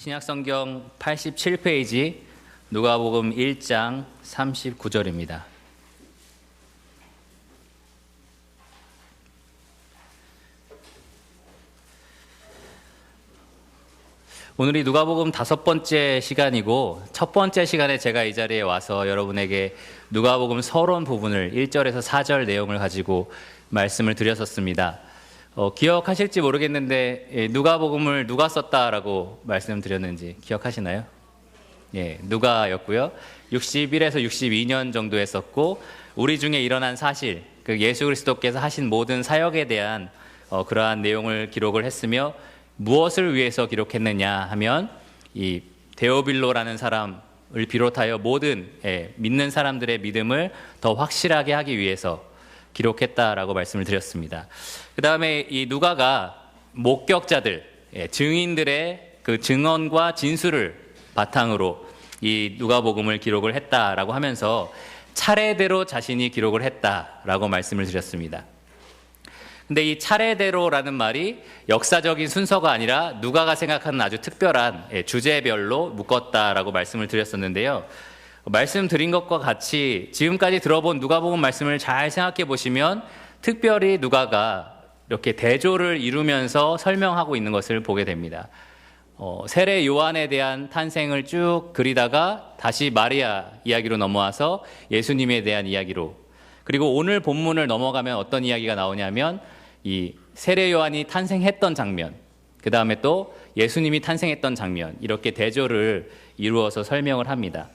신약성경 87페이지 누가복음 1장 39절입니다. 오늘이 누가복음 5번째 시간이고 첫 번째 시간에 제가 이 자리에 와서 여러분에게 누가복음 서론 부분을 1절에서 4절 내용을 가지고 말씀을 드렸었습니다. 기억하실지 모르겠는데 누가복음을 누가 썼다라고 말씀드렸는지 기억하시나요? 예, 누가였고요. 61에서 62년 정도 했었고 우리 중에 일어난 사실, 그 예수 그리스도께서 하신 모든 사역에 대한 그러한 내용을 기록을 했으며 무엇을 위해서 기록했느냐 하면 이 데오빌로라는 사람을 비롯하여 모든 믿는 사람들의 믿음을 더 확실하게 하기 위해서 기록했다라고 말씀을 드렸습니다. 그 다음에 이 누가가 목격자들, 증인들의 그 증언과 진술을 바탕으로 이 누가복음을 기록을 했다라고 하면서 차례대로 자신이 기록을 했다라고 말씀을 드렸습니다. 근데 이 차례대로라는 말이 역사적인 순서가 아니라 누가가 생각하는 아주 특별한 주제별로 묶었다라고 말씀을 드렸었는데요. 말씀드린 것과 같이 지금까지 들어본 누가복음 말씀을 잘 생각해 보시면 특별히 누가가 이렇게 대조를 이루면서 설명하고 있는 것을 보게 됩니다. 세례 요한에 대한 탄생을 쭉 그리다가 다시 마리아 이야기로 넘어와서 예수님에 대한 이야기로, 그리고 오늘 본문을 넘어가면 어떤 이야기가 나오냐면 이 세례 요한이 탄생했던 장면, 그 다음에 또 예수님이 탄생했던 장면, 이렇게 대조를 이루어서 설명을 합니다.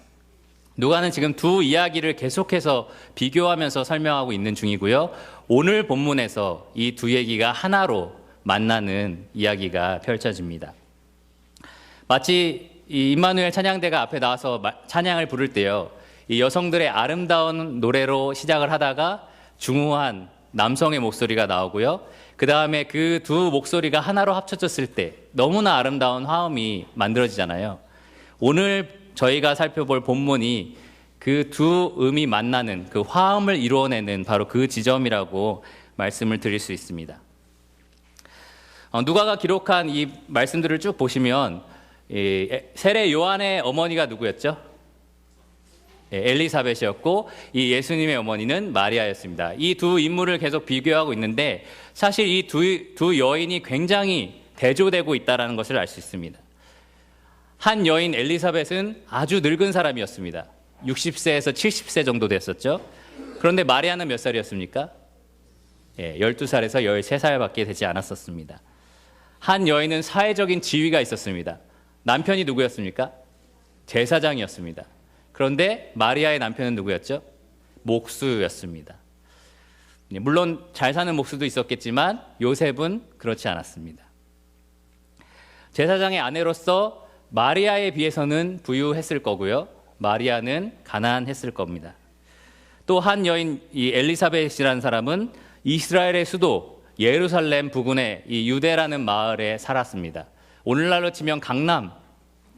누가는 지금 두 이야기를 계속해서 비교하면서 설명하고 있는 중이고요. 오늘 본문에서 이 두 얘기가 하나로 만나는 이야기가 펼쳐집니다. 마치 이 임마누엘 찬양대가 앞에 나와서 찬양을 부를 때요, 이 여성들의 아름다운 노래로 시작을 하다가 중후한 남성의 목소리가 나오고요, 그 다음에 그 두 목소리가 하나로 합쳐졌을 때 너무나 아름다운 화음이 만들어지잖아요. 오늘 저희가 살펴볼 본문이 그 두 음이 만나는 그 화음을 이루어내는 바로 그 지점이라고 말씀을 드릴 수 있습니다. 누가가 기록한 이 말씀들을 쭉 보시면 세례 요한의 어머니가 누구였죠? 엘리사벳이었고 이 예수님의 어머니는 마리아였습니다. 이 두 인물을 계속 비교하고 있는데 사실 이 두 여인이 굉장히 대조되고 있다는 것을 알 수 있습니다. 한 여인 엘리사벳은 아주 늙은 사람이었습니다. 60세에서 70세 정도 됐었죠. 그런데 마리아는 몇 살이었습니까? 12살에서 13살밖에 되지 않았었습니다. 한 여인은 사회적인 지위가 있었습니다. 남편이 누구였습니까? 제사장이었습니다. 그런데 마리아의 남편은 누구였죠? 목수였습니다. 물론 잘 사는 목수도 있었겠지만 요셉은 그렇지 않았습니다. 제사장의 아내로서 마리아에 비해서는 부유했을 거고요, 마리아는 가난했을 겁니다. 또 한 여인 이 엘리사벳이라는 사람은 이스라엘의 수도 예루살렘 부근의 이 유대라는 마을에 살았습니다. 오늘날로 치면 강남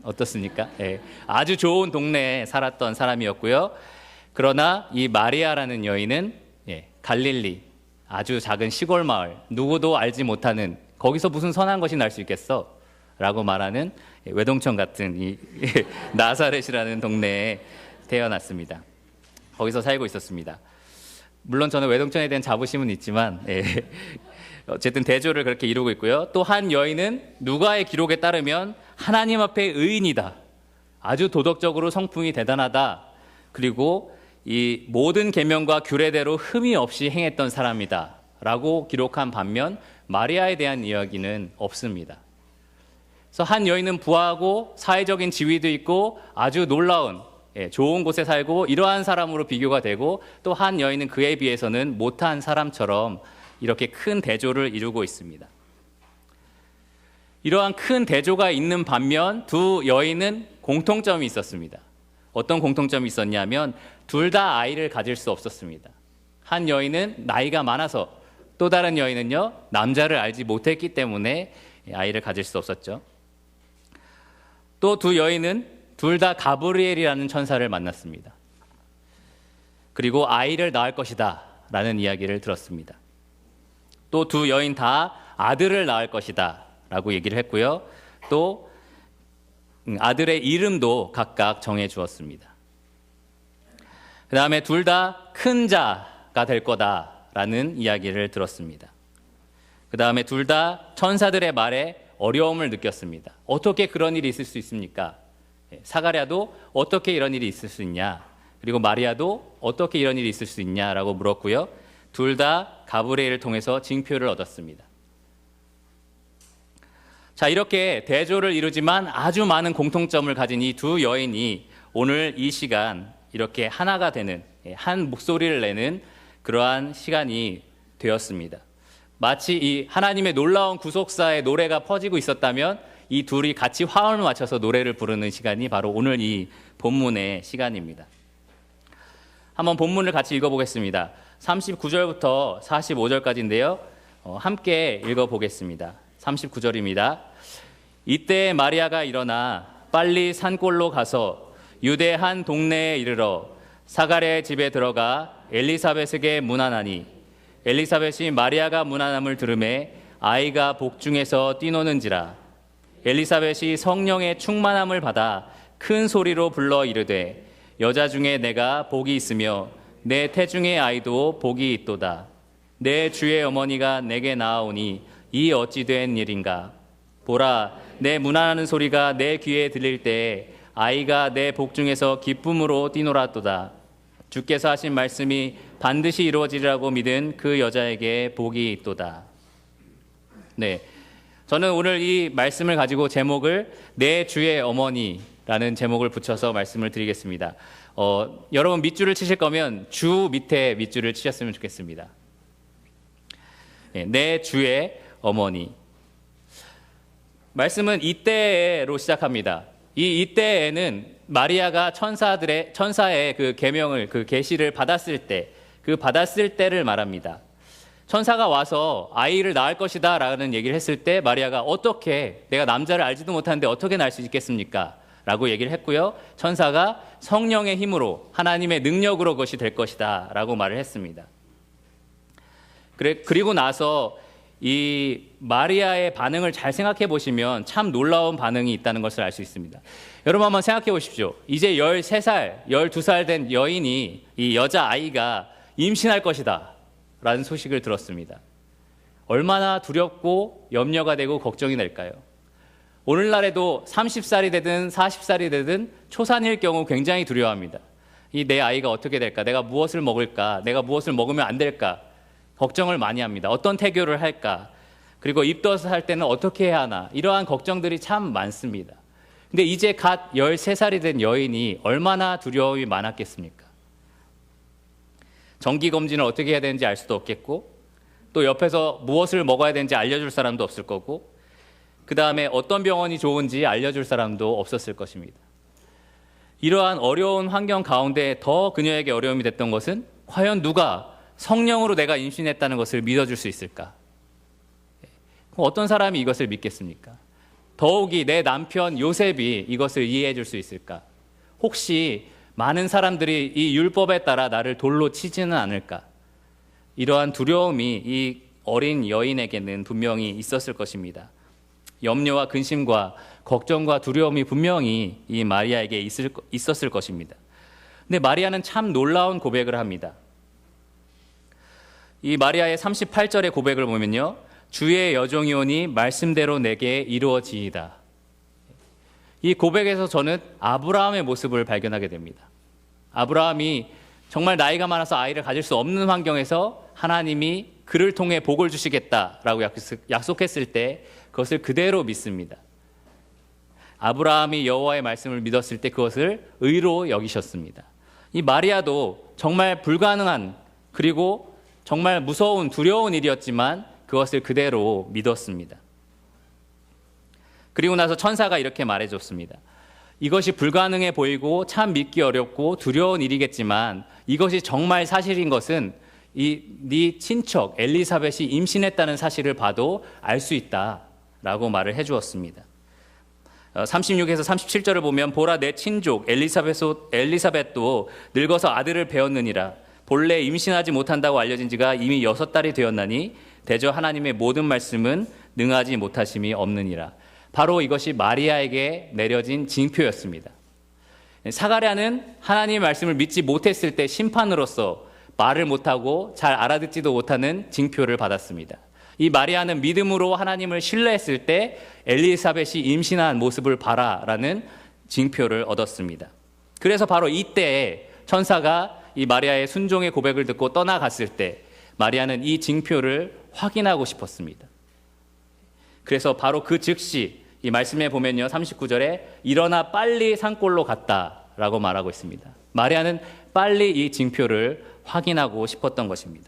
어떻습니까? 아주 좋은 동네에 살았던 사람이었고요. 그러나 이 마리아라는 여인은 갈릴리 아주 작은 시골 마을, 누구도 알지 못하는, 거기서 무슨 선한 것이 날 수 있겠어? 라고 말하는 외동촌 같은 이 나사렛이라는 동네에 태어났습니다. 거기서 살고 있었습니다. 물론 저는 외동촌에 대한 자부심은 있지만 어쨌든 대조를 그렇게 이루고 있고요. 또 한 여인은 누가의 기록에 따르면 하나님 앞에 의인이다, 아주 도덕적으로 성품이 대단하다, 그리고 이 모든 계명과 규례대로 흠이 없이 행했던 사람이다 라고 기록한 반면 마리아에 대한 이야기는 없습니다. 그래서 한 여인은 부하고 사회적인 지위도 있고 아주 놀라운 좋은 곳에 살고 이러한 사람으로 비교가 되고, 또 한 여인은 그에 비해서는 못한 사람처럼 이렇게 큰 대조를 이루고 있습니다. 이러한 큰 대조가 있는 반면 두 여인은 공통점이 있었습니다. 어떤 공통점이 있었냐면 둘 다 아이를 가질 수 없었습니다. 한 여인은 나이가 많아서, 또 다른 여인은요, 남자를 알지 못했기 때문에 아이를 가질 수 없었죠. 또 두 여인은 둘 다 가브리엘이라는 천사를 만났습니다. 그리고 아이를 낳을 것이다 라는 이야기를 들었습니다. 또 두 여인 다 아들을 낳을 것이다 라고 얘기를 했고요. 또 아들의 이름도 각각 정해 주었습니다. 그 다음에 둘 다 큰 자가 될 거다라는 이야기를 들었습니다. 그 다음에 둘 다 천사들의 말에 어려움을 느꼈습니다. 어떻게 그런 일이 있을 수 있습니까? 사가랴도 어떻게 이런 일이 있을 수 있냐? 그리고 마리아도 어떻게 이런 일이 있을 수 있냐라고 물었고요. 둘 다 가브리엘을 통해서 징표를 얻었습니다. 자, 이렇게 대조를 이루지만 아주 많은 공통점을 가진 이 두 여인이 오늘 이 시간 이렇게 하나가 되는, 한 목소리를 내는 그러한 시간이 되었습니다. 마치 이 하나님의 놀라운 구속사의 노래가 퍼지고 있었다면 이 둘이 같이 화음을 맞춰서 노래를 부르는 시간이 바로 오늘 이 본문의 시간입니다. 한번 본문을 같이 읽어보겠습니다. 39절부터 45절까지인데요. 함께 읽어보겠습니다. 39절입니다. 이때 마리아가 일어나 빨리 산골로 가서 유대 한 동네에 이르러 사가랴의 집에 들어가 엘리사벳에게 문안하니 엘리사벳이 마리아가 문안함을 들으매 아이가 복중에서 뛰노는지라. 엘리사벳이 성령의 충만함을 받아 큰 소리로 불러 이르되 여자 중에 내가 복이 있으며 내 태중의 아이도 복이 있도다. 내 주의 어머니가 내게 나아오니 이 어찌 된 일인가. 보라, 내 문안하는 소리가 내 귀에 들릴 때에 아이가 내 복중에서 기쁨으로 뛰놀았도다. 주께서 하신 말씀이 반드시 이루어지리라고 믿은 그 여자에게 복이 있도다. 네, 저는 오늘 이 말씀을 가지고 제목을 내 주의 어머니라는 제목을 붙여서 말씀을 드리겠습니다. 여러분 밑줄을 치실 거면 주 밑에 밑줄을 치셨으면 좋겠습니다. 네, 내 주의 어머니. 말씀은 이때로 시작합니다. 이때에는 마리아가 천사의 그 계명을, 그 계시를 받았을 때, 그 받았을 때를 말합니다. 천사가 와서 아이를 낳을 것이다 라는 얘기를 했을 때 마리아가 어떻게, 내가 남자를 알지도 못하는데 어떻게 낳을 수 있겠습니까? 라고 얘기를 했고요. 천사가 성령의 힘으로, 하나님의 능력으로 그것이 될 것이다 라고 말을 했습니다. 그리고 나서 이 마리아의 반응을 잘 생각해 보시면 참 놀라운 반응이 있다는 것을 알 수 있습니다. 여러분 한번 생각해 보십시오. 이제 13살, 12살 된 여인이, 이 여자아이가 임신할 것이다 라는 소식을 들었습니다. 얼마나 두렵고 염려가 되고 걱정이 될까요? 오늘날에도 30살이 되든 40살이 되든 초산일 경우 굉장히 두려워합니다. 이 내 아이가 어떻게 될까? 내가 무엇을 먹을까? 내가 무엇을 먹으면 안 될까? 걱정을 많이 합니다. 어떤 태교를 할까? 그리고 입덧을 할 때는 어떻게 해야 하나? 이러한 걱정들이 참 많습니다. 근데 이제 갓 13살이 된 여인이 얼마나 두려움이 많았겠습니까? 정기검진을 어떻게 해야 되는지 알 수도 없겠고, 또 옆에서 무엇을 먹어야 되는지 알려줄 사람도 없을 거고, 그 다음에 어떤 병원이 좋은지 알려줄 사람도 없었을 것입니다. 이러한 어려운 환경 가운데 더 그녀에게 어려움이 됐던 것은 과연 누가 성령으로 내가 임신했다는 것을 믿어줄 수 있을까? 어떤 사람이 이것을 믿겠습니까? 더욱이 내 남편 요셉이 이것을 이해해 줄 수 있을까? 혹시 많은 사람들이 이 율법에 따라 나를 돌로 치지는 않을까? 이러한 두려움이 이 어린 여인에게는 분명히 있었을 것입니다. 염려와 근심과 걱정과 두려움이 분명히 이 마리아에게 있었을 것입니다. 근데 마리아는 참 놀라운 고백을 합니다. 이 마리아의 38절의 고백을 보면요, 주의 여종이 오니 말씀대로 내게 이루어지이다. 이 고백에서 저는 아브라함의 모습을 발견하게 됩니다. 아브라함이 정말 나이가 많아서 아이를 가질 수 없는 환경에서 하나님이 그를 통해 복을 주시겠다라고 약속했을 때 그것을 그대로 믿습니다. 아브라함이 여호와의 말씀을 믿었을 때 그것을 의로 여기셨습니다. 이 마리아도 정말 불가능한, 그리고 정말 무서운 두려운 일이었지만 그것을 그대로 믿었습니다. 그리고 나서 천사가 이렇게 말해줬습니다. 이것이 불가능해 보이고 참 믿기 어렵고 두려운 일이겠지만 이것이 정말 사실인 것은 네 친척 엘리사벳이 임신했다는 사실을 봐도 알 수 있다라고 말을 해주었습니다. 36에서 37절을 보면 보라 내 친족 엘리사벳도 늙어서 아들을 배웠느니라. 본래 임신하지 못한다고 알려진 지가 이미 6달이 되었나니 대저 하나님의 모든 말씀은 능하지 못하심이 없느니라. 바로 이것이 마리아에게 내려진 징표였습니다. 사가랴는 하나님의 말씀을 믿지 못했을 때 심판으로서 말을 못하고 잘 알아듣지도 못하는 징표를 받았습니다. 이 마리아는 믿음으로 하나님을 신뢰했을 때 엘리사벳이 임신한 모습을 봐라라는 징표를 얻었습니다. 그래서 바로 이때에 천사가 이 마리아의 순종의 고백을 듣고 떠나갔을 때 마리아는 이 징표를 확인하고 싶었습니다. 그래서 바로 그 즉시 이 말씀에 보면요, 39절에 일어나 빨리 산골로 갔다라고 말하고 있습니다. 마리아는 빨리 이 징표를 확인하고 싶었던 것입니다.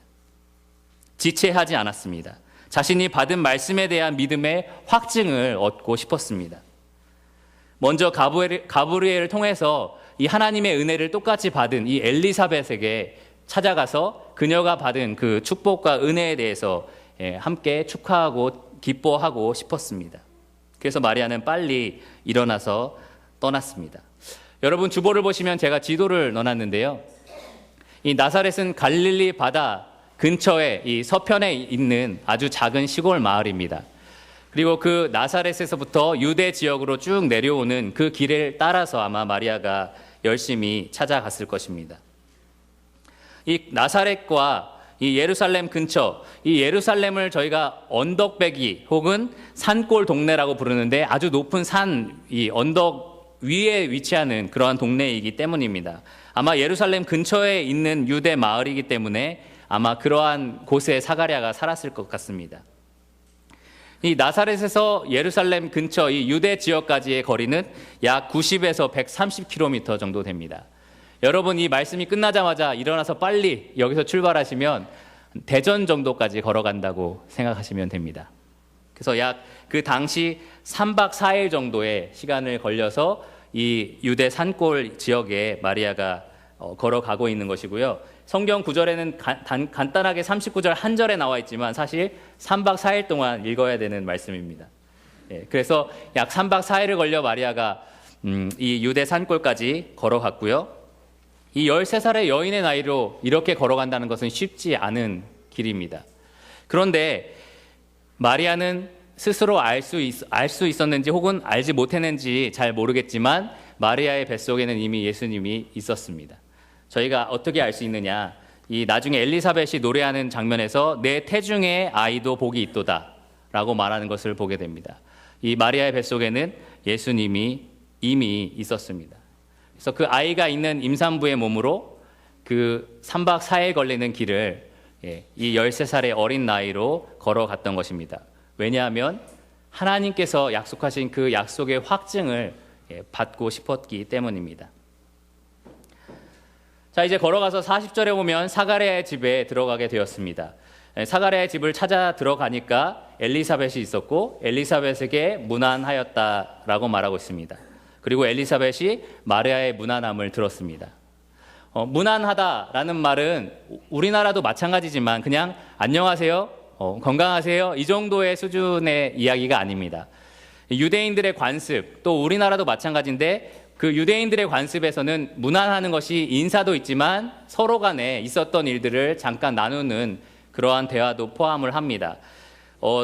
지체하지 않았습니다. 자신이 받은 말씀에 대한 믿음의 확증을 얻고 싶었습니다. 먼저 가브리엘을 통해서 이 하나님의 은혜를 똑같이 받은 이 엘리사벳에게 찾아가서 그녀가 받은 그 축복과 은혜에 대해서 함께 축하하고 기뻐하고 싶었습니다. 그래서 마리아는 빨리 일어나서 떠났습니다. 여러분, 주보를 보시면 제가 지도를 넣어놨는데요. 이 나사렛은 갈릴리 바다 근처에 이 서편에 있는 아주 작은 시골 마을입니다. 그리고 그 나사렛에서부터 유대 지역으로 쭉 내려오는 그 길을 따라서 아마 마리아가 열심히 찾아갔을 것입니다. 이 나사렛과 이 예루살렘 근처, 이 예루살렘을 저희가 언덕배기 혹은 산골 동네라고 부르는데 아주 높은 산, 이 언덕 위에 위치하는 그러한 동네이기 때문입니다. 아마 예루살렘 근처에 있는 유대 마을이기 때문에 아마 그러한 곳에 사가랴가 살았을 것 같습니다. 이 나사렛에서 예루살렘 근처 이 유대 지역까지의 거리는 약 90에서 130km 정도 됩니다. 여러분, 이 말씀이 끝나자마자 일어나서 빨리 여기서 출발하시면 대전 정도까지 걸어간다고 생각하시면 됩니다. 그래서 약 그 당시 3박 4일 정도의 시간을 걸려서 이 유대 산골 지역에 마리아가 걸어가고 있는 것이고요. 성경 구절에는 간단하게 39절 한 절에 나와 있지만 사실 3박 4일 동안 읽어야 되는 말씀입니다. 그래서 약 3박 4일을 걸려 마리아가 이 유대 산골까지 걸어갔고요. 이 13살의 여인의 나이로 이렇게 걸어간다는 것은 쉽지 않은 길입니다. 그런데 마리아는 스스로 알 수 있었는지 혹은 알지 못했는지 잘 모르겠지만 마리아의 뱃속에는 이미 예수님이 있었습니다. 저희가 어떻게 알 수 있느냐? 이 나중에 엘리사벳이 노래하는 장면에서 내 태중에 아이도 복이 있도다 라고 말하는 것을 보게 됩니다. 이 마리아의 뱃속에는 예수님이 이미 있었습니다. 그래서 그 아이가 있는 임산부의 몸으로 그 3박 4일 걸리는 길을 이 13살의 어린 나이로 걸어갔던 것입니다. 왜냐하면 하나님께서 약속하신 그 약속의 확증을 받고 싶었기 때문입니다. 자, 이제 걸어가서 40절에 보면 사가랴의 집에 들어가게 되었습니다. 사가랴의 집을 찾아 들어가니까 엘리사벳이 있었고 엘리사벳에게 문안하였다라고 말하고 있습니다. 그리고 엘리사벳이 마리아의 문안함을 들었습니다. 문안하다라는 말은 우리나라도 마찬가지지만 그냥 안녕하세요, 건강하세요 이 정도의 수준의 이야기가 아닙니다. 유대인들의 관습, 또 우리나라도 마찬가지인데 그 유대인들의 관습에서는 문안하는 것이 인사도 있지만 서로 간에 있었던 일들을 잠깐 나누는 그러한 대화도 포함을 합니다.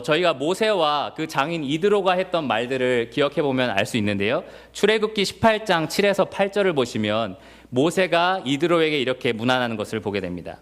저희가 모세와 그 장인 이드로가 했던 말들을 기억해 보면 알 수 있는데요. 출애굽기 18장 7에서 8절을 보시면 모세가 이드로에게 이렇게 문안하는 것을 보게 됩니다.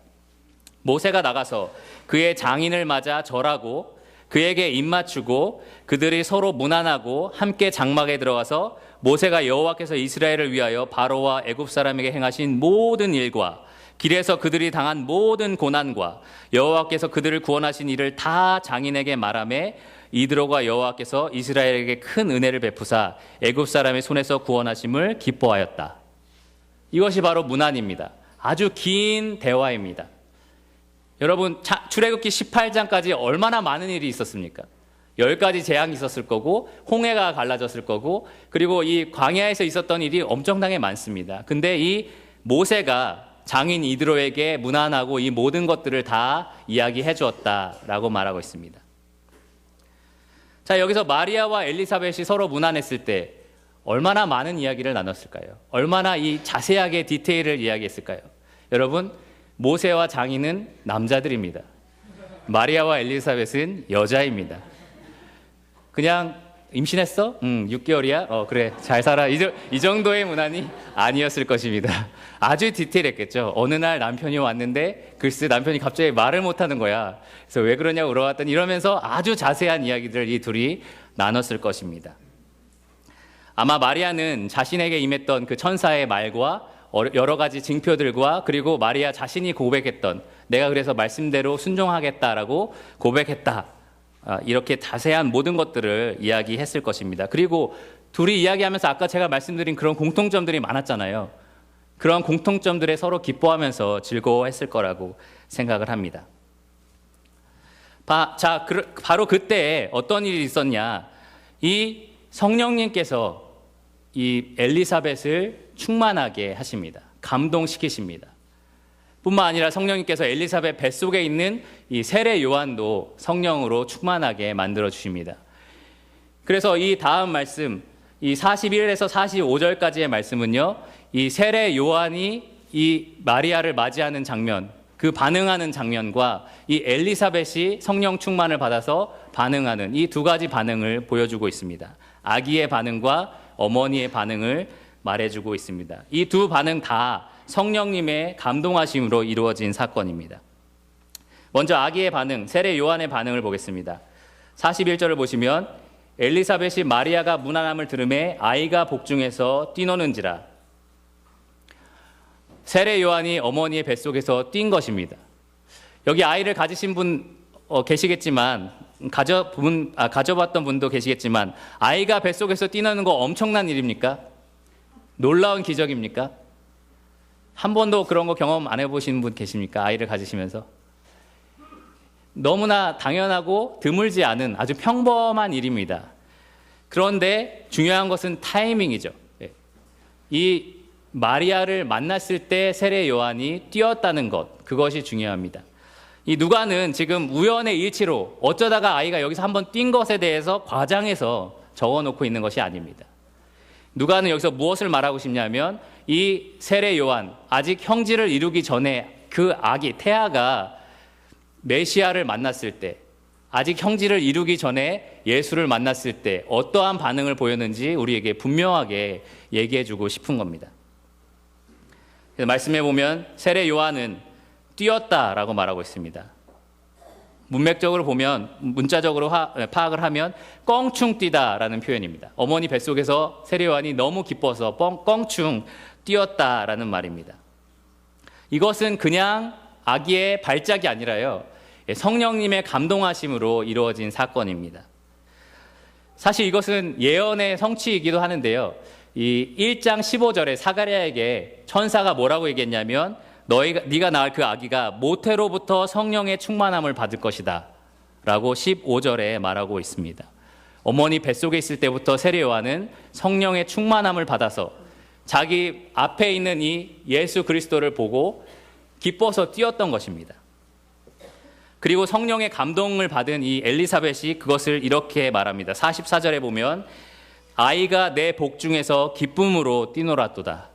모세가 나가서 그의 장인을 맞아 절하고 그에게 입맞추고 그들이 서로 문안하고 함께 장막에 들어가서 모세가 여호와께서 이스라엘을 위하여 바로와 애굽 사람에게 행하신 모든 일과 길에서 그들이 당한 모든 고난과 여호와께서 그들을 구원하신 일을 다 장인에게 말하매 이드로가 여호와께서 이스라엘에게 큰 은혜를 베푸사 애굽 사람의 손에서 구원하심을 기뻐하였다. 이것이 바로 문안입니다. 아주 긴 대화입니다. 여러분, 출애굽기 18장까지 얼마나 많은 일이 있었습니까? 10가지 재앙이 있었을 거고 홍해가 갈라졌을 거고 그리고 이 광야에서 있었던 일이 엄청나게 많습니다. 근데 이 모세가 장인 이드로에게 문안하고 이 모든 것들을 다 이야기해 주었다라고 말하고 있습니다. 자, 여기서 마리아와 엘리사벳이 서로 문안했을 때 얼마나 많은 이야기를 나눴을까요? 얼마나 이 자세하게 디테일을 이야기했을까요? 여러분, 모세와 장인은 남자들입니다. 마리아와 엘리사벳은 여자입니다. 그냥 임신했어? 6개월이야? 그래, 잘 살아. 이 정도의 문안이 아니었을 것입니다. 아주 디테일했겠죠. 어느 날 남편이 왔는데 글쎄 남편이 갑자기 말을 못하는 거야. 그래서 왜 그러냐고 물어봤더니 이러면서 아주 자세한 이야기들을 이 둘이 나눴을 것입니다. 아마 마리아는 자신에게 임했던 그 천사의 말과 여러 가지 징표들과 그리고 마리아 자신이 고백했던 내가 그래서 말씀대로 순종하겠다라고 고백했다. 이렇게 자세한 모든 것들을 이야기했을 것입니다. 그리고 둘이 이야기하면서 아까 제가 말씀드린 그런 공통점들이 많았잖아요. 그런 공통점들에 서로 기뻐하면서 즐거워했을 거라고 생각을 합니다. 바로 그때 어떤 일이 있었냐. 이 성령님께서 이 엘리사벳을 충만하게 하십니다. 감동시키십니다. 뿐만 아니라 성령님께서 엘리사벳 뱃속에 있는 이 세례 요한도 성령으로 충만하게 만들어 주십니다. 그래서 이 다음 말씀, 이 41에서 45절까지의 말씀은요, 이 세례 요한이 이 마리아를 맞이하는 장면, 그 반응하는 장면과 이 엘리사벳이 성령 충만을 받아서 반응하는 이 두 가지 반응을 보여주고 있습니다. 아기의 반응과 어머니의 반응을 말해주고 있습니다. 이 두 반응 다 성령님의 감동하심으로 이루어진 사건입니다. 먼저 아기의 반응, 세례 요한의 반응을 보겠습니다. 41절을 보시면 엘리사벳이 마리아가 문안함을 들음에 아이가 복중에서 뛰노는지라. 세례 요한이 어머니의 뱃속에서 뛴 것입니다. 여기 아이를 가지신 분 계시겠지만 가져봤던 분도 계시겠지만 아이가 뱃속에서 뛰노는 거 엄청난 일입니까? 놀라운 기적입니까? 한 번도 그런 거 경험 안 해보신 분 계십니까? 아이를 가지시면서. 너무나 당연하고 드물지 않은 아주 평범한 일입니다. 그런데 중요한 것은 타이밍이죠. 이 마리아를 만났을 때 세례 요한이 뛰었다는 것, 그것이 중요합니다. 이 누가는 지금 우연의 일치로 어쩌다가 아이가 여기서 한번 뛴 것에 대해서 과장해서 적어놓고 있는 것이 아닙니다. 누가는 여기서 무엇을 말하고 싶냐면 이 세례 요한, 아직 형질을 이루기 전에 그 아기, 태아가 메시아를 만났을 때, 아직 형질을 이루기 전에 예수를 만났을 때 어떠한 반응을 보였는지 우리에게 분명하게 얘기해주고 싶은 겁니다. 그래서 말씀해 보면 세례 요한은 뛰었다라고 말하고 있습니다. 문맥적으로 보면, 문자적으로 파악을 하면 껑충 뛰다라는 표현입니다. 어머니 뱃속에서 세례 요한이 너무 기뻐서 껑충 뛰었다라는 말입니다. 이것은 그냥 아기의 발작이 아니라요, 성령님의 감동하심으로 이루어진 사건입니다. 사실 이것은 예언의 성취이기도 하는데요. 이 1장 15절에 사가랴에게 천사가 뭐라고 얘기했냐면 네가 낳을 그 아기가 모태로부터 성령의 충만함을 받을 것이다 라고 15절에 말하고 있습니다. 어머니 뱃속에 있을 때부터 세례 요한은 성령의 충만함을 받아서 자기 앞에 있는 이 예수 그리스도를 보고 기뻐서 뛰었던 것입니다. 그리고 성령의 감동을 받은 이 엘리사벳이 그것을 이렇게 말합니다. 44절에 보면 아이가 내 복중에서 기쁨으로 뛰노라도다.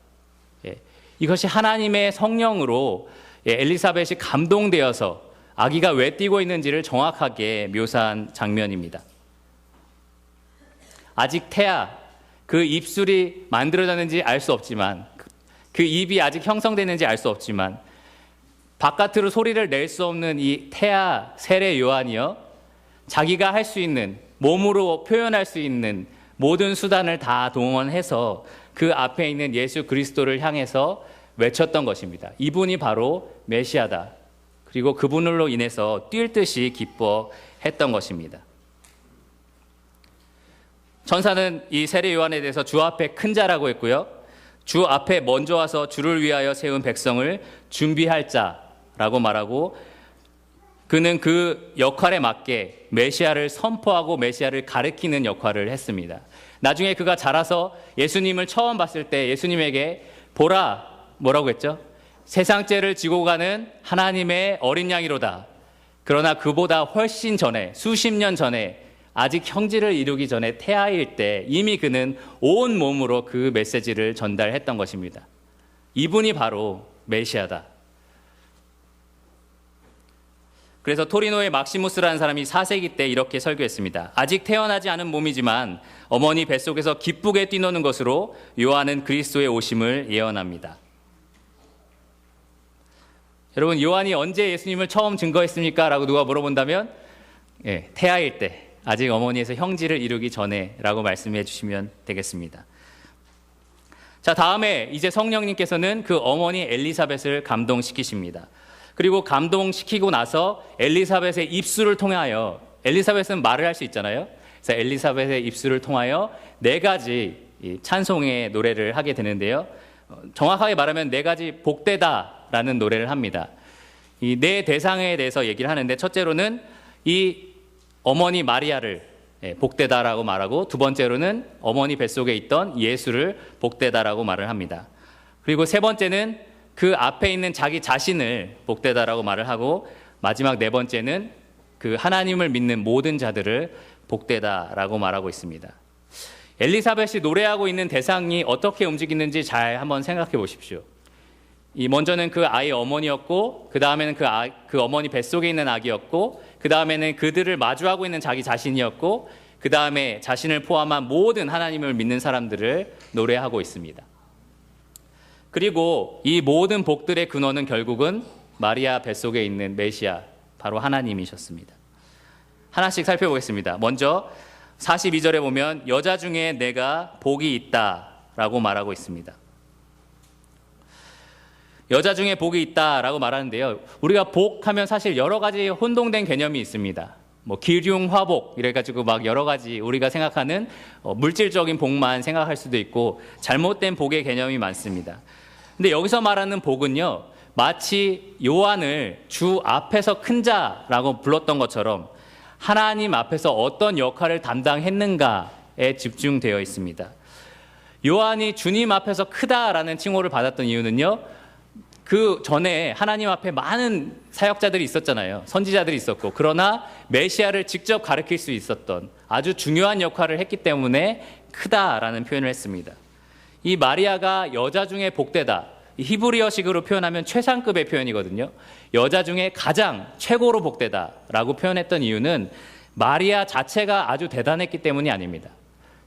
이것이 하나님의 성령으로 엘리사벳이 감동되어서 아기가 왜 뛰고 있는지를 정확하게 묘사한 장면입니다. 아직 태아, 그 입술이 만들어졌는지 알 수 없지만, 그 입이 아직 형성됐는지 알 수 없지만 바깥으로 소리를 낼 수 없는 이 태아 세례 요한이요, 자기가 할 수 있는, 몸으로 표현할 수 있는 모든 수단을 다 동원해서 그 앞에 있는 예수 그리스도를 향해서 외쳤던 것입니다. 이분이 바로 메시아다. 그리고 그분으로 인해서 뛸 듯이 기뻐했던 것입니다. 천사는 이 세례 요한에 대해서 주 앞에 큰 자라고 했고요, 주 앞에 먼저 와서 주를 위하여 세운 백성을 준비할 자라고 말하고, 그는 그 역할에 맞게 메시아를 선포하고 메시아를 가르치는 역할을 했습니다. 나중에 그가 자라서 예수님을 처음 봤을 때 예수님에게 보라, 뭐라고 했죠? 세상 죄를 지고 가는 하나님의 어린 양이로다. 그러나 그보다 훨씬 전에, 수십 년 전에, 아직 형질을 이루기 전에 태아일 때 이미 그는 온 몸으로 그 메시지를 전달했던 것입니다. 이분이 바로 메시아다. 그래서 토리노의 막시무스라는 사람이 4세기 때 이렇게 설교했습니다. 아직 태어나지 않은 몸이지만 어머니 뱃속에서 기쁘게 뛰노는 것으로 요한은 그리스도의 오심을 예언합니다. 여러분, 요한이 언제 예수님을 처음 증거했습니까? 라고 누가 물어본다면 태아일 때, 아직 어머니에서 형질을 이루기 전에 라고 말씀해 주시면 되겠습니다. 자, 다음에 이제 성령님께서는 그 어머니 엘리사벳을 감동시키십니다. 그리고 감동시키고 나서 엘리사벳의 입술을 통하여, 엘리사벳은 말을 할 수 있잖아요. 그래서 엘리사벳의 입술을 통하여 4가지 찬송의 노래를 하게 되는데요. 정확하게 말하면 4가지 복되다라는 노래를 합니다. 이 4대상에 대해서 얘기를 하는데, 첫째로는 이 어머니 마리아를 복되다라고 말하고, 두 번째로는 어머니 뱃속에 있던 예수를 복되다라고 말을 합니다. 그리고 세 번째는 그 앞에 있는 자기 자신을 복되다라고 말을 하고, 마지막 4번째는 그 하나님을 믿는 모든 자들을 복되다라고 말하고 있습니다. 엘리사벳이 노래하고 있는 대상이 어떻게 움직이는지 잘 한번 생각해 보십시오. 먼저는 그 아이의 어머니였고, 그 다음에는 그 어머니 뱃속에 있는 아기였고, 그 다음에는 그들을 마주하고 있는 자기 자신이었고, 그 다음에 자신을 포함한 모든 하나님을 믿는 사람들을 노래하고 있습니다. 그리고 이 모든 복들의 근원은 결국은 마리아 뱃속에 있는 메시아, 바로 하나님이셨습니다. 하나씩 살펴보겠습니다. 먼저 42절에 보면 여자 중에 내가 복이 있다라고 말하고 있습니다. 여자 중에 복이 있다라고 말하는데요. 우리가 복하면 사실 여러 가지 혼동된 개념이 있습니다. 기륭화복 이래가지고 막 여러 가지 우리가 생각하는 물질적인 복만 생각할 수도 있고, 잘못된 복의 개념이 많습니다. 근데 여기서 말하는 복은요, 마치 요한을 주 앞에서 큰 자라고 불렀던 것처럼 하나님 앞에서 어떤 역할을 담당했는가에 집중되어 있습니다. 요한이 주님 앞에서 크다라는 칭호를 받았던 이유는요, 그 전에 하나님 앞에 많은 사역자들이 있었잖아요. 선지자들이 있었고, 그러나 메시아를 직접 가르칠 수 있었던 아주 중요한 역할을 했기 때문에 크다라는 표현을 했습니다. 이 마리아가 여자 중에 복되다, 히브리어식으로 표현하면 최상급의 표현이거든요. 여자 중에 가장 최고로 복되다라고 표현했던 이유는 마리아 자체가 아주 대단했기 때문이 아닙니다.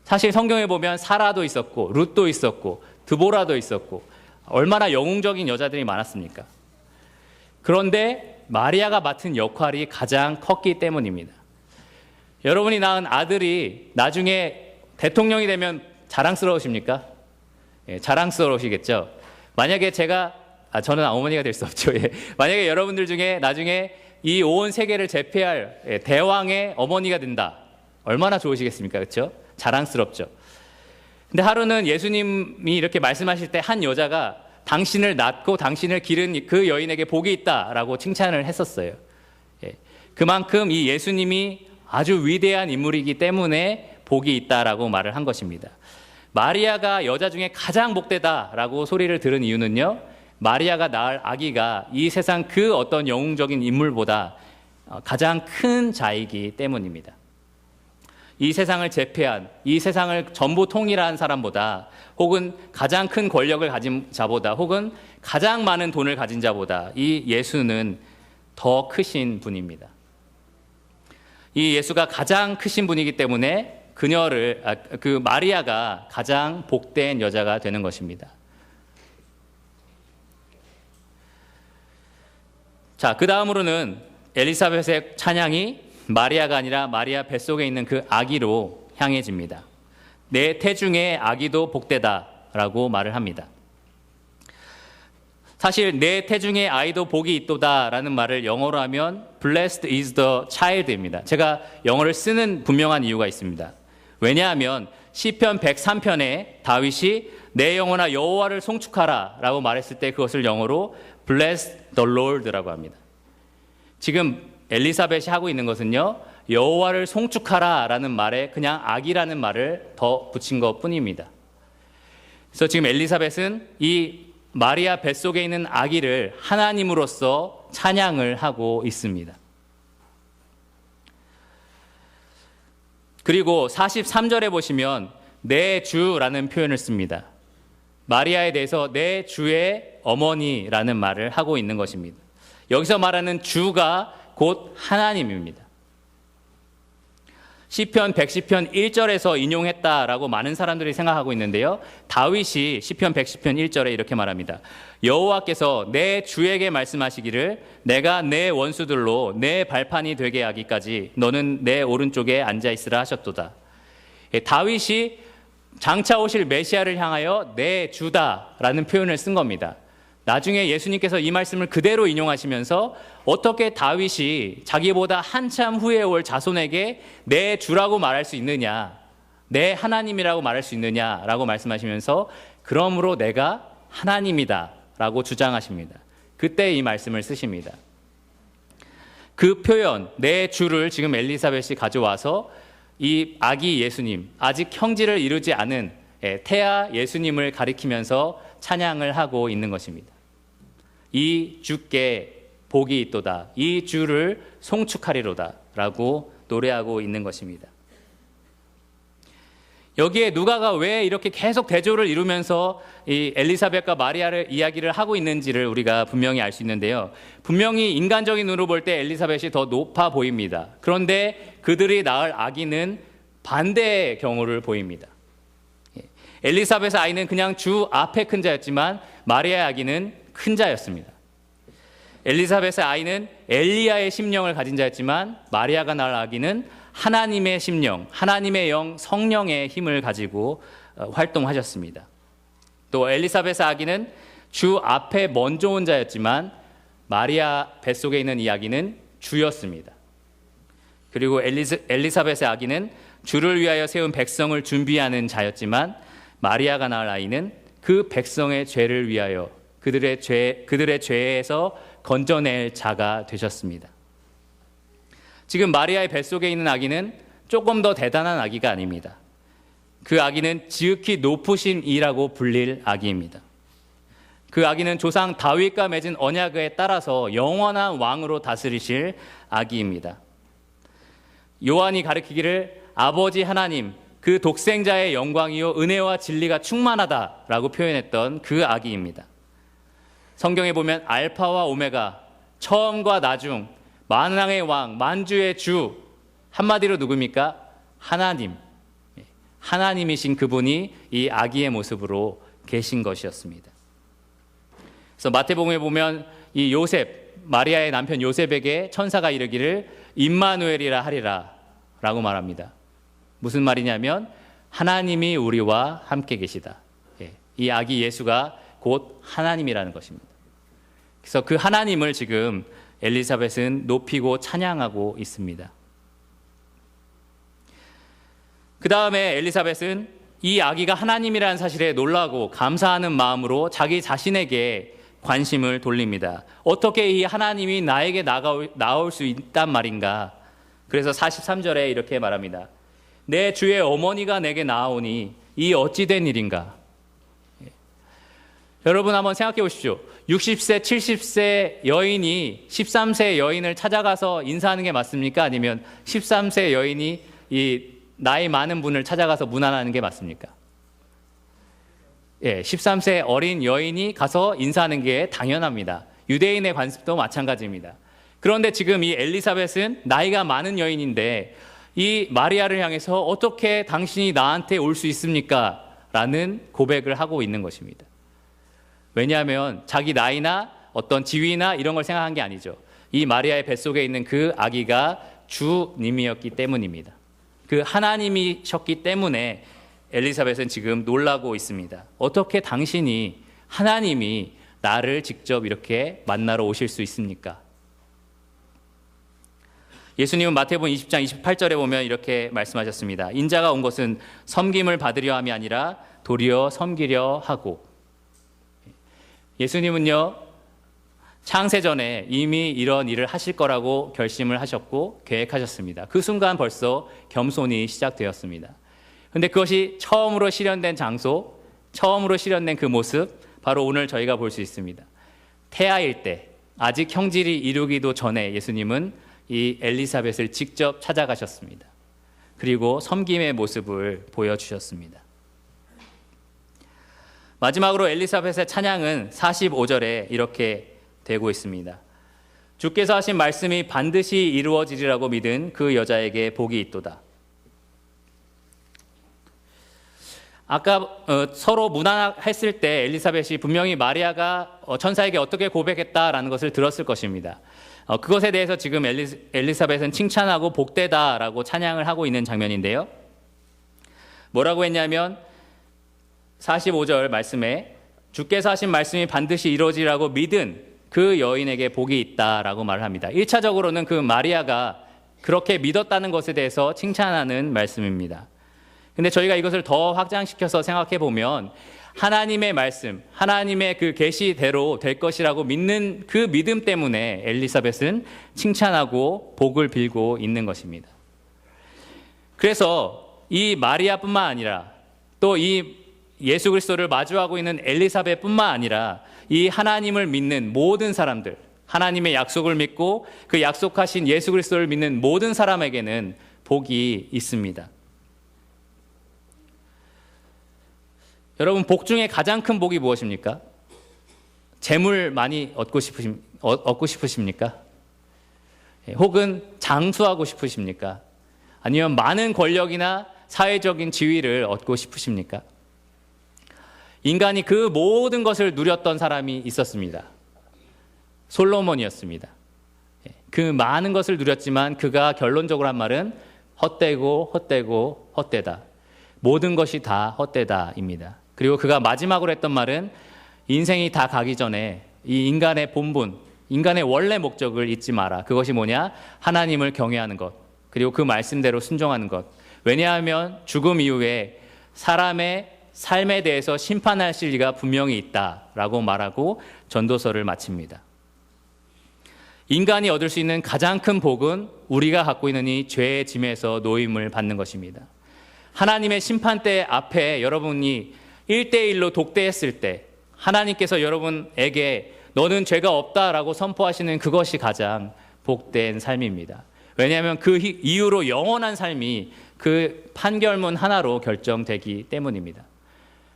사실 성경에 보면 사라도 있었고, 룻도 있었고, 드보라도 있었고, 얼마나 영웅적인 여자들이 많았습니까? 그런데 마리아가 맡은 역할이 가장 컸기 때문입니다. 여러분이 낳은 아들이 나중에 대통령이 되면 자랑스러우십니까? 자랑스러우시겠죠. 만약에 저는 어머니가 될 수 없죠. 만약에 여러분들 중에 나중에 이 온 세계를 제패할 대왕의 어머니가 된다, 얼마나 좋으시겠습니까? 그렇죠? 자랑스럽죠. 근데 하루는 예수님이 이렇게 말씀하실 때 한 여자가 당신을 낳고 당신을 기른 그 여인에게 복이 있다라고 칭찬을 했었어요. 그만큼 이 예수님이 아주 위대한 인물이기 때문에 복이 있다라고 말을 한 것입니다. 마리아가 여자 중에 가장 복되다라고 소리를 들은 이유는요, 마리아가 낳을 아기가 이 세상 그 어떤 영웅적인 인물보다 가장 큰 자이기 때문입니다. 이 세상을 제패한, 이 세상을 전부 통일한 사람보다, 혹은 가장 큰 권력을 가진 자보다, 혹은 가장 많은 돈을 가진 자보다 이 예수는 더 크신 분입니다. 이 예수가 가장 크신 분이기 때문에 그 마리아가 가장 복된 여자가 되는 것입니다. 자, 그 다음으로는 엘리사벳의 찬양이 마리아가 아니라 마리아 뱃속에 있는 그 아기로 향해집니다. 내 태중의 아기도 복되다라고 말을 합니다. 사실 내 태중의 아이도 복이 있도다라는 말을 영어로 하면 Blessed is the child입니다. 제가 영어를 쓰는 분명한 이유가 있습니다. 왜냐하면 시편 103편에 다윗이 내 영혼아 여호와를 송축하라 라고 말했을 때 그것을 영어로 Bless the Lord라고 합니다. 지금 엘리사벳이 하고 있는 것은요, 여호와를 송축하라 라는 말에 그냥 아기라는 말을 더 붙인 것 뿐입니다. 그래서 지금 엘리사벳은 이 마리아 뱃속에 있는 아기를 하나님으로서 찬양을 하고 있습니다. 그리고 43절에 보시면 내 주라는 표현을 씁니다. 마리아에 대해서 내 주의 어머니라는 말을 하고 있는 것입니다. 여기서 말하는 주가 곧 하나님입니다. 시편 110편 1절에서 인용했다라고 많은 사람들이 생각하고 있는데요. 다윗이 시편 110편 1절에 이렇게 말합니다. 여호와께서 내 주에게 말씀하시기를 내가 내 원수들로 내 발판이 되게 하기까지 너는 내 오른쪽에 앉아 있으라 하셨도다. 다윗이 장차 오실 메시아를 향하여 내 주다라는 표현을 쓴 겁니다. 나중에 예수님께서 이 말씀을 그대로 인용하시면서 어떻게 다윗이 자기보다 한참 후에 올 자손에게 내 주라고 말할 수 있느냐, 내 하나님이라고 말할 수 있느냐라고 말씀하시면서 그러므로 내가 하나님이다 라고 주장하십니다. 그때 이 말씀을 쓰십니다. 그 표현, 내 주를 지금 엘리사벳이 가져와서 이 아기 예수님, 아직 형질을 이루지 않은 태아 예수님을 가리키면서 찬양을 하고 있는 것입니다. 이 주께 복이 있도다. 이 주를 송축하리로다 라고 노래하고 있는 것입니다. 여기에 누가가 왜 이렇게 계속 대조를 이루면서 이 엘리사벳과 마리아를 이야기를 하고 있는지를 우리가 분명히 알 수 있는데요. 분명히 인간적인 눈으로 볼 때 엘리사벳이 더 높아 보입니다. 그런데 그들이 낳을 아기는 반대의 경우를 보입니다. 엘리사벳의 아이는 그냥 주 앞에 큰 자였지만 마리아의 아기는 큰 자였습니다. 엘리사벳의 아이는 엘리야의 심령을 가진 자였지만 마리아가 낳을 아기는 하나님의 심령, 하나님의 영, 성령의 힘을 가지고 활동하셨습니다. 또 엘리사벳의 아기는 주 앞에 먼저 온 자였지만 마리아 뱃속에 있는 이 아기는 주였습니다. 그리고 엘리사벳의 아기는 주를 위하여 세운 백성을 준비하는 자였지만 마리아가 낳을 아이는 그 백성의 죄를 위하여 그들의 죄에서 건져낼 자가 되셨습니다. 지금 마리아의 뱃속에 있는 아기는 조금 더 대단한 아기가 아닙니다. 그 아기는 지극히 높으신 이라고 불릴 아기입니다. 그 아기는 조상 다윗과 맺은 언약에 따라서 영원한 왕으로 다스리실 아기입니다. 요한이 가르치기를 아버지 하나님, 그 독생자의 영광이요 은혜와 진리가 충만하다라고 표현했던 그 아기입니다. 성경에 보면 알파와 오메가, 처음과 나중, 만왕의 왕, 만주의 주, 한마디로 누굽니까? 하나님. 하나님이신 그분이 이 아기의 모습으로 계신 것이었습니다. 그래서 마태복음에 보면 이 요셉, 마리아의 남편 요셉에게 천사가 이르기를 임마누엘이라 하리라 라고 말합니다. 무슨 말이냐면 하나님이 우리와 함께 계시다. 이 아기 예수가 곧 하나님이라는 것입니다. 그래서 그 하나님을 지금 엘리사벳은 높이고 찬양하고 있습니다. 그 다음에 엘리사벳은 이 아기가 하나님이라는 사실에 놀라고 감사하는 마음으로 자기 자신에게 관심을 돌립니다. 어떻게 이 하나님이 나에게 나올 수 있단 말인가? 그래서 43절에 이렇게 말합니다. 내 주의 어머니가 내게 나아오니 이 어찌 된 일인가? 여러분 한번 생각해 보십시오. 60세, 70세 여인이 13세 여인을 찾아가서 인사하는 게 맞습니까? 아니면 13세 여인이 이 나이 많은 분을 찾아가서 문안하는 게 맞습니까? 13세 어린 여인이 가서 인사하는 게 당연합니다. 유대인의 관습도 마찬가지입니다. 그런데 지금 이 엘리사벳은 나이가 많은 여인인데 이 마리아를 향해서 어떻게 당신이 나한테 올 수 있습니까? 라는 고백을 하고 있는 것입니다. 왜냐하면 자기 나이나 어떤 지위나 이런 걸 생각한 게 아니죠. 이 마리아의 뱃속에 있는 그 아기가 주님이었기 때문입니다. 그 하나님이셨기 때문에 엘리사벳은 지금 놀라고 있습니다. 어떻게 당신이, 하나님이 나를 직접 이렇게 만나러 오실 수 있습니까? 예수님은 마태복음 20장 28절에 보면 이렇게 말씀하셨습니다. 인자가 온 것은 섬김을 받으려 함이 아니라 도리어 섬기려 하고. 예수님은요, 창세전에 이미 이런 일을 하실 거라고 결심을 하셨고 계획하셨습니다. 그 순간 벌써 겸손이 시작되었습니다. 그런데 그것이 처음으로 실현된 장소, 처음으로 실현된 그 모습, 바로 오늘 저희가 볼 수 있습니다. 태아일 때, 아직 형질이 이루기도 전에 예수님은 이 엘리사벳을 직접 찾아가셨습니다. 그리고 섬김의 모습을 보여주셨습니다. 마지막으로 엘리사벳의 찬양은 45절에 이렇게 되고 있습니다. 주께서 하신 말씀이 반드시 이루어지리라고 믿은 그 여자에게 복이 있도다. 아까 서로 무난했을 때 엘리사벳이 분명히 마리아가 천사에게 어떻게 고백했다라는 것을 들었을 것입니다. 그것에 대해서 지금 엘리사벳은 칭찬하고 복되다라고 찬양을 하고 있는 장면인데요. 뭐라고 했냐면 45절 말씀에 주께서 하신 말씀이 반드시 이루어지라고 믿은 그 여인에게 복이 있다라고 말을 합니다. 1차적으로는 그 마리아가 그렇게 믿었다는 것에 대해서 칭찬하는 말씀입니다. 근데 저희가 이것을 더 확장시켜서 생각해 보면 하나님의 말씀, 하나님의 그 계시대로 될 것이라고 믿는 그 믿음 때문에 엘리사벳은 칭찬하고 복을 빌고 있는 것입니다. 그래서 이 마리아뿐만 아니라 또 이 예수 그리스도를 마주하고 있는 엘리사벳뿐만 아니라 이 하나님을 믿는 모든 사람들, 하나님의 약속을 믿고 그 약속하신 예수 그리스도를 믿는 모든 사람에게는 복이 있습니다. 여러분, 복 중에 가장 큰 복이 무엇입니까? 재물 많이 얻고 싶으십니까? 혹은 장수하고 싶으십니까? 아니면 많은 권력이나 사회적인 지위를 얻고 싶으십니까? 인간이 그 모든 것을 누렸던 사람이 있었습니다. 솔로몬이었습니다. 그 많은 것을 누렸지만 그가 결론적으로 한 말은 헛되고 헛되고 헛되다. 모든 것이 다 헛되다입니다. 그리고 그가 마지막으로 했던 말은 인생이 다 가기 전에 이 인간의 본분, 인간의 원래 목적을 잊지 마라. 그것이 뭐냐? 하나님을 경외하는 것. 그리고 그 말씀대로 순종하는 것. 왜냐하면 죽음 이후에 사람의 삶에 대해서 심판하실 이가 분명히 있다라고 말하고 전도서를 마칩니다. 인간이 얻을 수 있는 가장 큰 복은 우리가 갖고 있는 이 죄의 짐에서 노임을 받는 것입니다. 하나님의 심판대 앞에 여러분이 1대1로 독대했을 때 하나님께서 여러분에게 너는 죄가 없다라고 선포하시는 그것이 가장 복된 삶입니다. 왜냐하면 그 이후로 영원한 삶이 그 판결문 하나로 결정되기 때문입니다.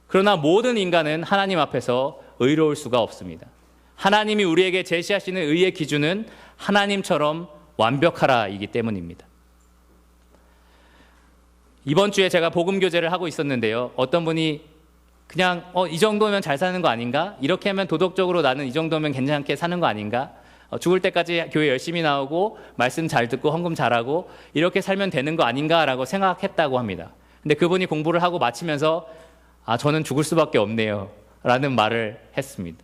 그러나 모든 인간은 하나님 앞에서 의로울 수가 없습니다. 하나님이 우리에게 제시하시는 의의 기준은 하나님처럼 완벽하라이기 때문입니다. 이번 주에 제가 복음 교제를 하고 있었는데요. 어떤 분이 그냥 이 정도면 잘 사는 거 아닌가? 이렇게 하면 도덕적으로 나는 이 정도면 괜찮게 사는 거 아닌가? 죽을 때까지 교회 열심히 나오고 말씀 잘 듣고 헌금 잘하고 이렇게 살면 되는 거 아닌가라고 생각했다고 합니다. 근데 그분이 공부를 하고 마치면서 저는 죽을 수밖에 없네요 라는 말을 했습니다.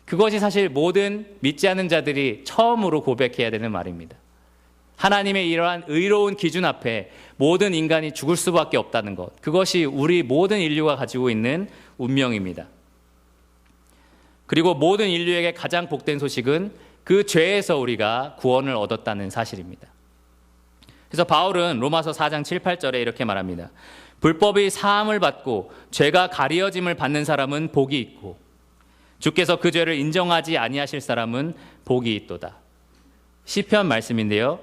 그것이 사실 모든 믿지 않는 자들이 처음으로 고백해야 되는 말입니다. 하나님의 이러한 의로운 기준 앞에 모든 인간이 죽을 수밖에 없다는 것, 그것이 우리 모든 인류가 가지고 있는 운명입니다. 그리고 모든 인류에게 가장 복된 소식은 그 죄에서 우리가 구원을 얻었다는 사실입니다. 그래서 바울은 로마서 4장 7, 8절에 이렇게 말합니다. 불법이 사함을 받고 죄가 가리어짐을 받는 사람은 복이 있고 주께서 그 죄를 인정하지 아니하실 사람은 복이 있도다. 시편 말씀인데요.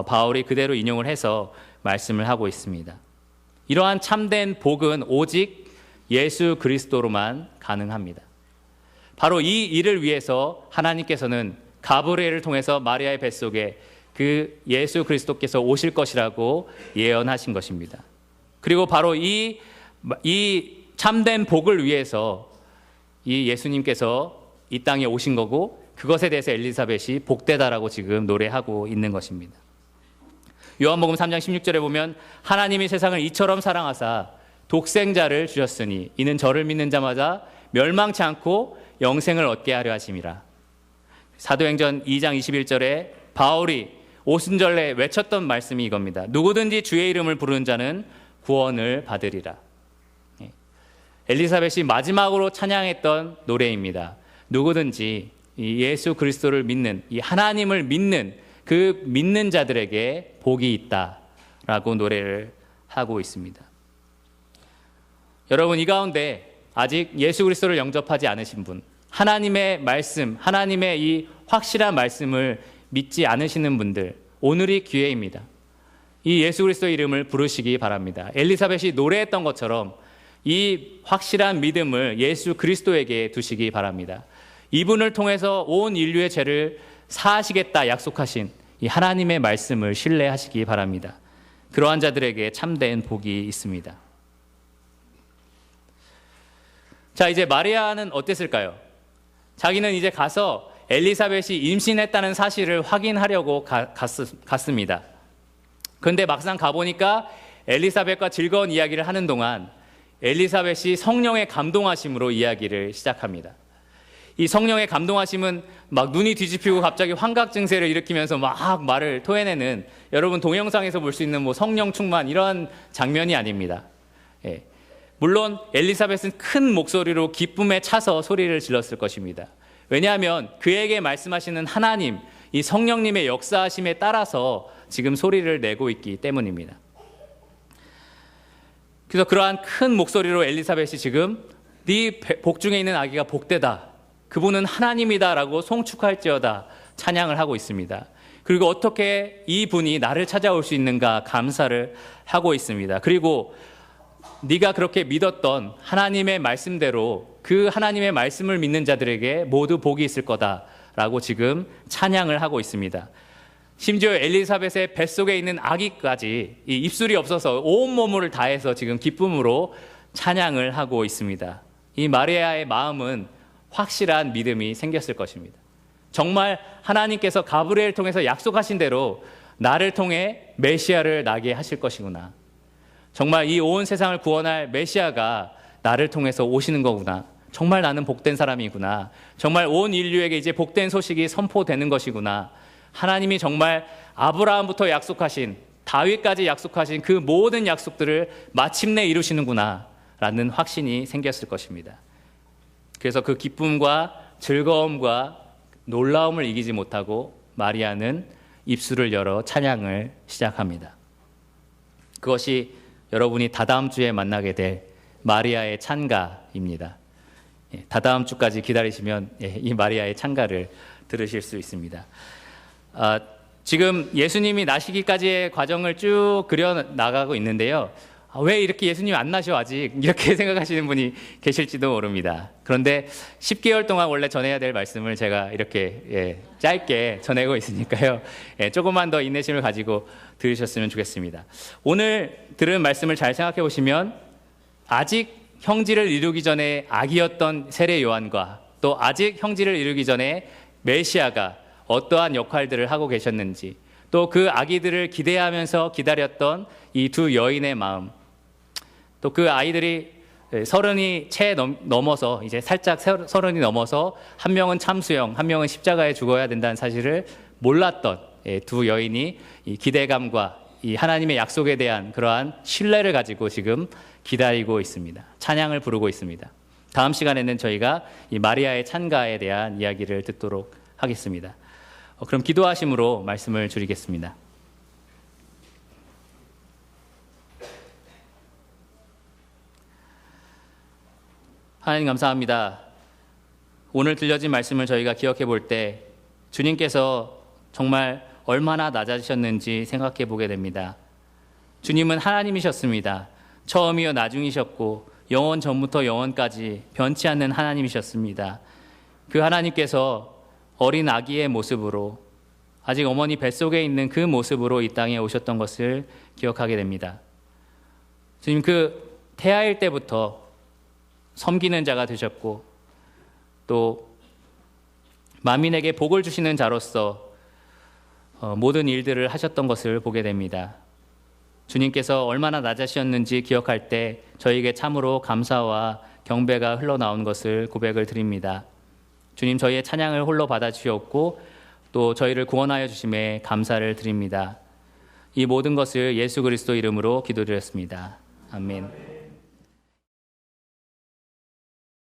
바울이 그대로 인용을 해서 말씀을 하고 있습니다. 이러한 참된 복은 오직 예수 그리스도로만 가능합니다. 바로 이 일을 위해서 하나님께서는 가브리엘을 통해서 마리아의 뱃속에 그 예수 그리스도께서 오실 것이라고 예언하신 것입니다. 그리고 바로 이 참된 복을 위해서 이 예수님께서 이 땅에 오신 거고 그것에 대해서 엘리사벳이 복되다라고 지금 노래하고 있는 것입니다. 요한복음 3장 16절에 보면 하나님이 세상을 이처럼 사랑하사 독생자를 주셨으니 이는 저를 믿는 자마다 멸망치 않고 영생을 얻게 하려 하심이라. 사도행전 2장 21절에 바울이 오순절에 외쳤던 말씀이 이겁니다. 누구든지 주의 이름을 부르는 자는 구원을 받으리라. 엘리사벳이 마지막으로 찬양했던 노래입니다. 누구든지 이 예수 그리스도를 믿는, 이 하나님을 믿는 그 믿는 자들에게 복이 있다라고 노래를 하고 있습니다. 여러분, 이 가운데 아직 예수 그리스도를 영접하지 않으신 분, 하나님의 말씀, 하나님의 이 확실한 말씀을 믿지 않으시는 분들, 오늘이 기회입니다. 이 예수 그리스도의 이름을 부르시기 바랍니다. 엘리사벳이 노래했던 것처럼 이 확실한 믿음을 예수 그리스도에게 두시기 바랍니다. 이분을 통해서 온 인류의 죄를 사하시겠다 약속하신 이 하나님의 말씀을 신뢰하시기 바랍니다. 그러한 자들에게 참된 복이 있습니다. 자, 이제 마리아는 어땠을까요? 자기는 이제 가서 엘리사벳이 임신했다는 사실을 확인하려고 갔습니다. 그런데 막상 가보니까 엘리사벳과 즐거운 이야기를 하는 동안 엘리사벳이 성령의 감동하심으로 이야기를 시작합니다. 이 성령의 감동하심은 막 눈이 뒤집히고 갑자기 환각 증세를 일으키면서 막 말을 토해내는, 여러분 동영상에서 볼 수 있는 뭐 성령 충만 이런 장면이 아닙니다. 예. 물론 엘리사벳은 큰 목소리로 기쁨에 차서 소리를 질렀을 것입니다. 왜냐하면 그에게 말씀하시는 하나님, 이 성령님의 역사하심에 따라서 지금 소리를 내고 있기 때문입니다. 그래서 그러한 큰 목소리로 엘리사벳이 지금 네 복중에 있는 아기가 복되다, 그분은 하나님이다 라고 송축할지어다 찬양을 하고 있습니다. 그리고 어떻게 이 분이 나를 찾아올 수 있는가 감사를 하고 있습니다. 그리고 네가 그렇게 믿었던 하나님의 말씀대로 그 하나님의 말씀을 믿는 자들에게 모두 복이 있을 거다라고 지금 찬양을 하고 있습니다. 심지어 엘리사벳의 뱃속에 있는 아기까지 이 입술이 없어서 온몸을 다해서 지금 기쁨으로 찬양을 하고 있습니다. 이 마리아의 마음은 확실한 믿음이 생겼을 것입니다. 정말 하나님께서 가브리엘을 통해서 약속하신 대로 나를 통해 메시아를 나게 하실 것이구나. 정말 이 온 세상을 구원할 메시아가 나를 통해서 오시는 거구나. 정말 나는 복된 사람이구나. 정말 온 인류에게 이제 복된 소식이 선포되는 것이구나. 하나님이 정말 아브라함부터 약속하신, 다윗까지 약속하신 그 모든 약속들을 마침내 이루시는구나 라는 확신이 생겼을 것입니다. 그래서 그 기쁨과 즐거움과 놀라움을 이기지 못하고 마리아는 입술을 열어 찬양을 시작합니다. 그것이 여러분이 다다음 주에 만나게 될 마리아의 찬가입니다. 다다음 주까지 기다리시면 이 마리아의 찬가를 들으실 수 있습니다. 지금 예수님이 나시기까지의 과정을 쭉 그려나가고 있는데요. 왜 이렇게 예수님이 안 나셔 아직, 이렇게 생각하시는 분이 계실지도 모릅니다. 그런데 10개월 동안 원래 전해야 될 말씀을 제가 이렇게 짧게 전하고 있으니까요. 조금만 더 인내심을 가지고 들으셨으면 좋겠습니다. 오늘 들은 말씀을 잘 생각해 보시면 아직 형지를 이루기 전에 아기였던 세례 요한과 또 아직 형지를 이루기 전에 메시아가 어떠한 역할들을 하고 계셨는지, 또 그 아기들을 기대하면서 기다렸던 이 두 여인의 마음, 또 그 아이들이 서른이 채 넘어서 이제 살짝 서른이 넘어서 한 명은 참수형, 한 명은 십자가에 죽어야 된다는 사실을 몰랐던 두 여인이 이 기대감과 이 하나님의 약속에 대한 그러한 신뢰를 가지고 지금 기다리고 있습니다. 찬양을 부르고 있습니다. 다음 시간에는 저희가 이 마리아의 찬가에 대한 이야기를 듣도록 하겠습니다. 그럼 기도하심으로 말씀을 줄이겠습니다. 하나님 감사합니다. 오늘 들려진 말씀을 저희가 기억해 볼 때 주님께서 정말 얼마나 낮아지셨는지 생각해 보게 됩니다. 주님은 하나님이셨습니다. 처음이요 나중이셨고 영원 전부터 영원까지 변치 않는 하나님이셨습니다. 그 하나님께서 어린 아기의 모습으로, 아직 어머니 뱃속에 있는 그 모습으로 이 땅에 오셨던 것을 기억하게 됩니다. 주님, 그 태아일 때부터 섬기는 자가 되셨고 또 만민에게 복을 주시는 자로서 모든 일들을 하셨던 것을 보게 됩니다. 주님께서 얼마나 낮아지셨는지 기억할 때 저희에게 참으로 감사와 경배가 흘러나온 것을 고백을 드립니다. 주님, 저희의 찬양을 홀로 받아주셨고 또 저희를 구원하여 주심에 감사를 드립니다. 이 모든 것을 예수 그리스도 이름으로 기도드렸습니다. 아멘.